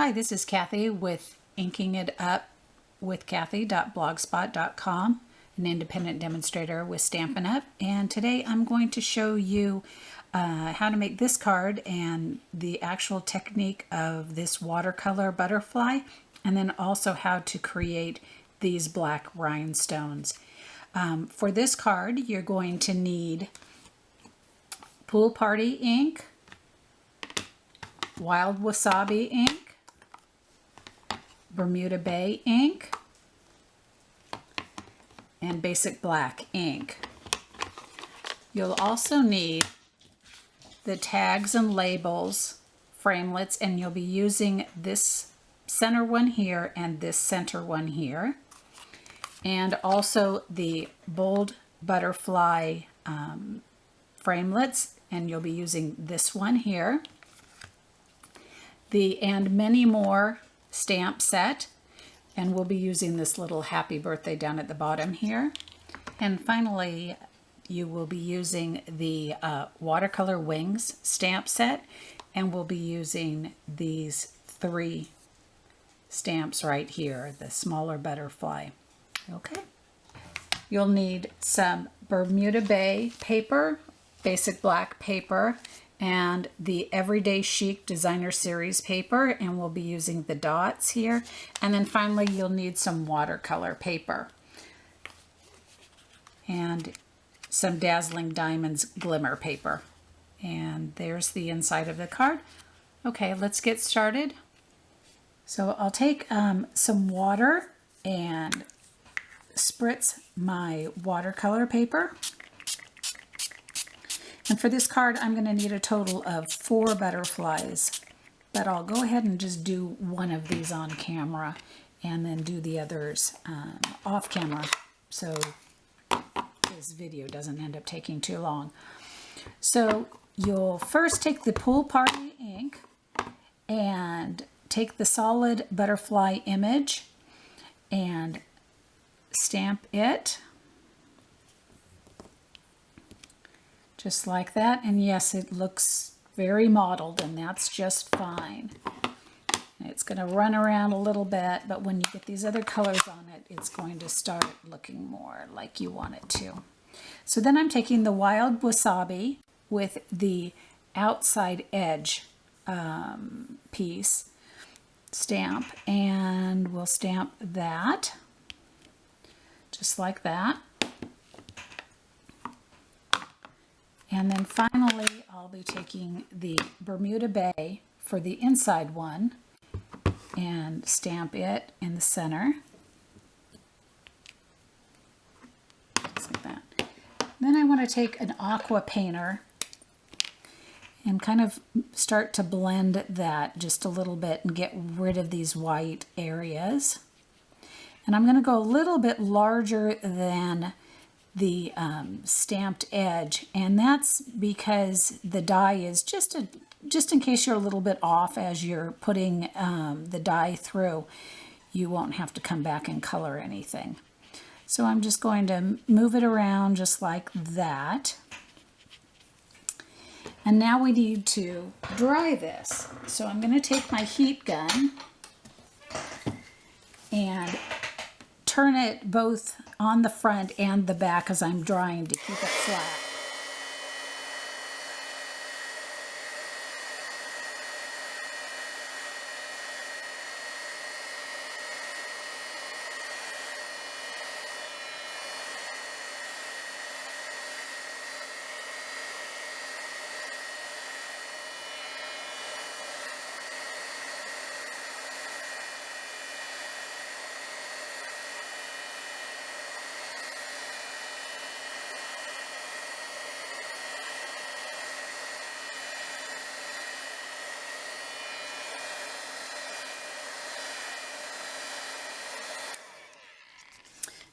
Hi, this is Kathy with Inking It Up with Kathy.blogspot.com, an independent demonstrator with Stampin' Up. And today I'm going to show you how to make this card and the actual technique of this watercolor butterfly, and then also how to create these black rhinestones. For this card, you're going to need Pool Party ink, Wild Wasabi ink, Bermuda Bay ink, and basic black ink. You'll also need the tags and labels, framelits, and you'll be using this center one here and this center one here, and also the bold butterfly framelits, and you'll be using this one here. The And Many More stamp set, and we'll be using this little happy birthday down at the bottom here. And finally, you will be using the watercolor wings stamp set, and we'll be using these 3 stamps right here, the smaller butterfly. Okay. You'll need some Bermuda Bay paper, basic black paper, and the Everyday Chic Designer Series paper, and we'll be using the dots here. And then finally, you'll need some watercolor paper and some Dazzling Diamonds glimmer paper. And there's the inside of the card. Okay, let's get started. So I'll take some water and spritz my watercolor paper. And for this card, I'm going to need a total of 4 butterflies, but I'll go ahead and just do one of these on camera and then do the others off camera, so this video doesn't end up taking too long. So you'll first take the Pool Party ink and take the solid butterfly image and stamp it. Just like that, and yes, it looks very mottled, and that's just fine. It's going to run around a little bit, but when you get these other colors on it, it's going to start looking more like you want it to. So then I'm taking the Wild Wasabi with the outside edge piece stamp, and we'll stamp that just like that. And then finally, I'll be taking the Bermuda Bay for the inside one and stamp it in the center. Just like that. Then I want to take an aqua painter and kind of start to blend that just a little bit and get rid of these white areas. And I'm going to go a little bit larger than the stamped edge, and that's because the die is just in case you're a little bit off as you're putting the die through, you won't have to come back and color anything. So I'm just going to move it around just like that. And now we need to dry this. So I'm going to take my heat gun and turn it both on the front and the back as I'm drying to keep it flat.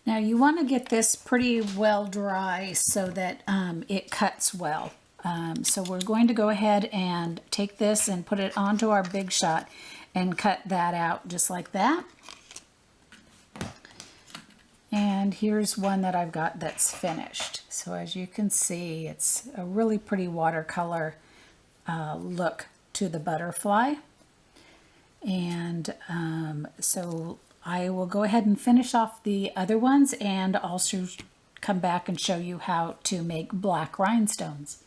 Now you want to get this pretty well dry so that it cuts well. So we're going to go ahead and take this and put it onto our Big Shot and cut that out just like that. And here's one that I've got that's finished. So as you can see, it's a really pretty watercolor look to the butterfly. And so I will go ahead and finish off the other ones and also come back and show you how to make black rhinestones.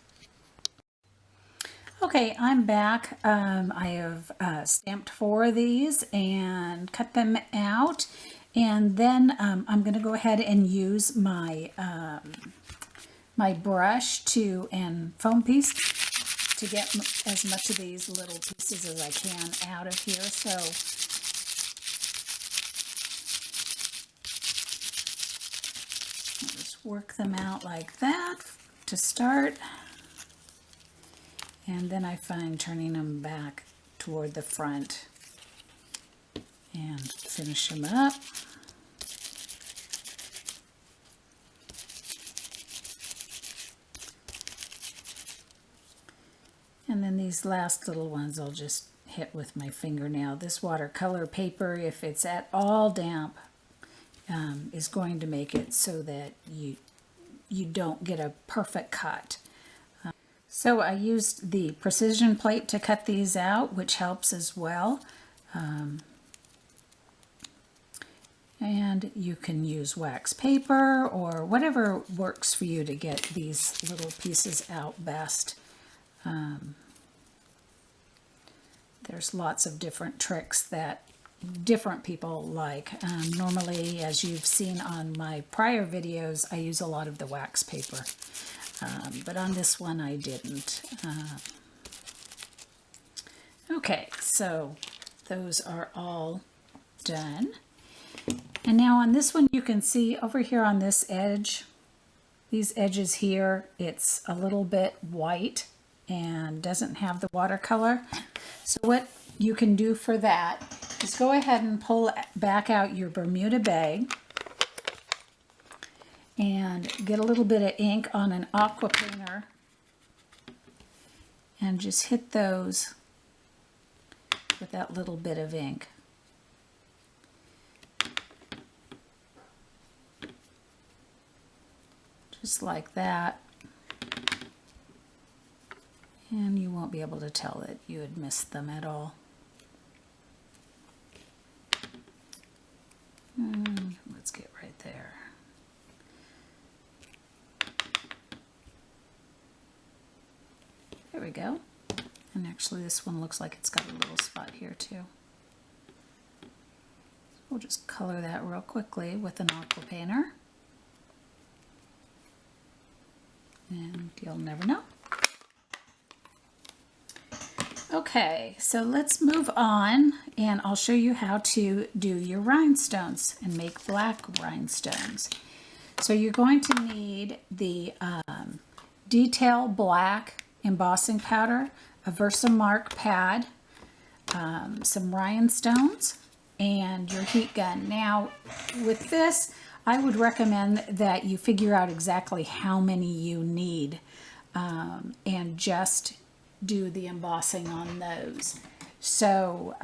Okay, I'm back. I have stamped 4 of these and cut them out. And then I'm going to go ahead and use my my brush and foam piece to get as much of these little pieces as I can out of here. So I'll just work them out like that to start. And then I find turning them back toward the front and finish them up. And then these last little ones I'll just hit with my fingernail. This watercolor paper, if it's at all damp, is going to make it so that you don't get a perfect cut. So I used the precision plate to cut these out, which helps as well. And you can use wax paper or whatever works for you to get these little pieces out best. There's lots of different tricks that different people like. Normally, as you've seen on my prior videos, I use a lot of the wax paper. But on this one I didn't. Okay, so those are all done. And now on this one you can see over here on this edge, these edges here, it's a little bit white and doesn't have the watercolor. So what you can do for that is go ahead and pull back out your Bermuda bag and get a little bit of ink on an aqua painter and just hit those with that little bit of ink. Just like that. And you won't be able to tell that you had missed them at all. Let's get right there. There we go. And actually this one looks like it's got a little spot here too. We'll just color that real quickly with an aqua painter. And you'll never know. Okay, so let's move on and I'll show you how to do your rhinestones and make black rhinestones. So you're going to need the Detail Black embossing powder, a Versamark pad, some rhinestones, and your heat gun. Now with this, I would recommend that you figure out exactly how many you need and just do the embossing on those. So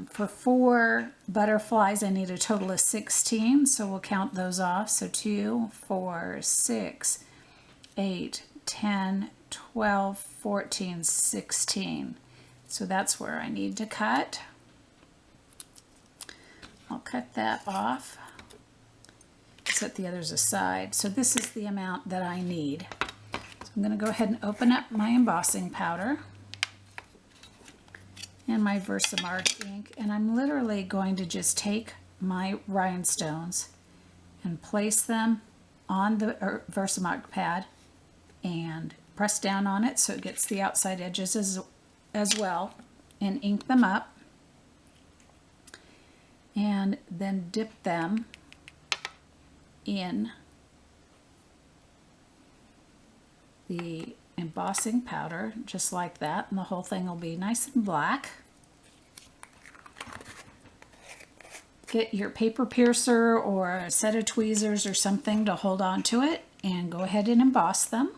for 4 butterflies I need a total of 16, so we'll count those off. So 2, 4, 6, 8, 10, 12, 14, 16. So that's where I need to cut. I'll cut that off, set the others aside. So this is the amount that I need. So I'm going to go ahead and open up my embossing powder and my Versamark ink, and I'm literally going to just take my rhinestones and place them on the Versamark pad and press down on it so it gets the outside edges as well, and ink them up, and then dip them in the embossing powder just like that, and the whole thing will be nice and black. Get your paper piercer or a set of tweezers or something to hold on to it and go ahead and emboss them.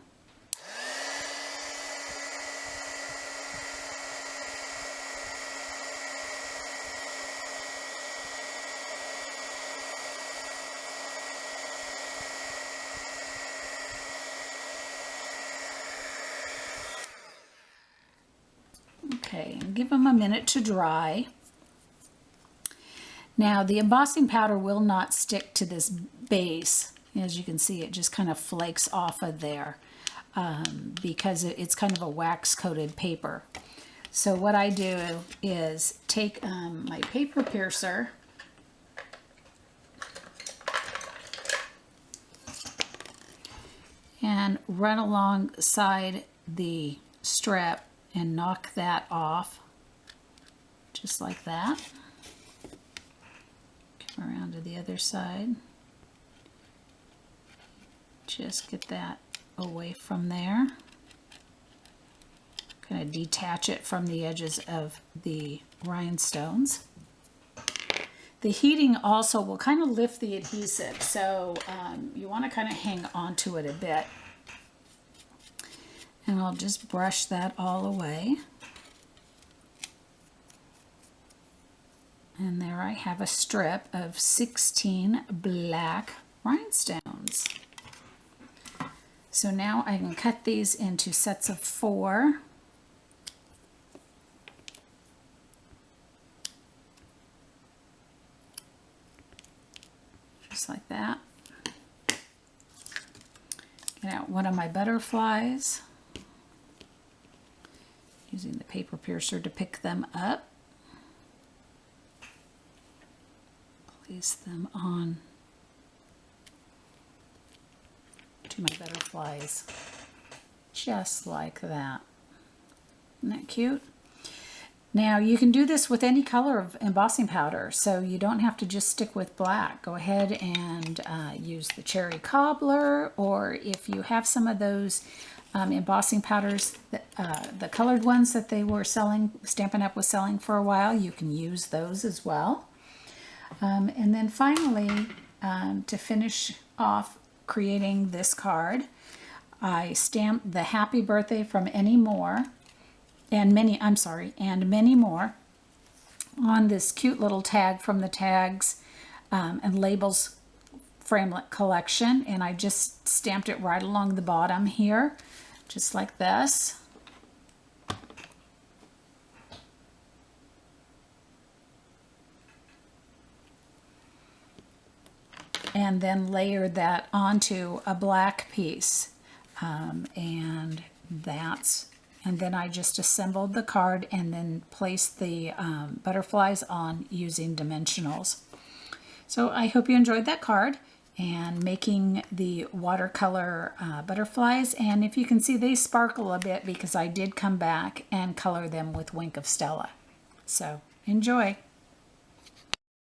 Okay, and give them a minute to dry. Now the embossing powder will not stick to this base. As you can see, it just kind of flakes off of there because it's kind of a wax coated paper. So what I do is take my paper piercer and run alongside the strip and knock that off, just like that. Come around to the other side. Just get that away from there. Kind of detach it from the edges of the rhinestones. The heating also will kind of lift the adhesive, so you want to kind of hang on to it a bit. And I'll just brush that all away. And there I have a strip of 16 black rhinestones. So now I can cut these into sets of 4. Just like that. Get out one of my butterflies, using the paper piercer to pick them up. Place them on to my butterflies, just like that. Isn't that cute? Now you can do this with any color of embossing powder, so you don't have to just stick with black. Go ahead and use the cherry cobbler, or if you have some of those embossing powders, the colored ones that they were selling, Stampin' Up! Was selling for a while, you can use those as well. And then finally, to finish off creating this card, I stamped the happy birthday from any more, and many more on this cute little tag from the Tags and Labels Framelit collection, and I just stamped it right along the bottom here, just like this. And then layered that onto a black piece, and then I just assembled the card and then placed the butterflies on using dimensionals. So I hope you enjoyed that card and making the watercolor butterflies. And if you can see, they sparkle a bit because I did come back and color them with Wink of Stella. So enjoy.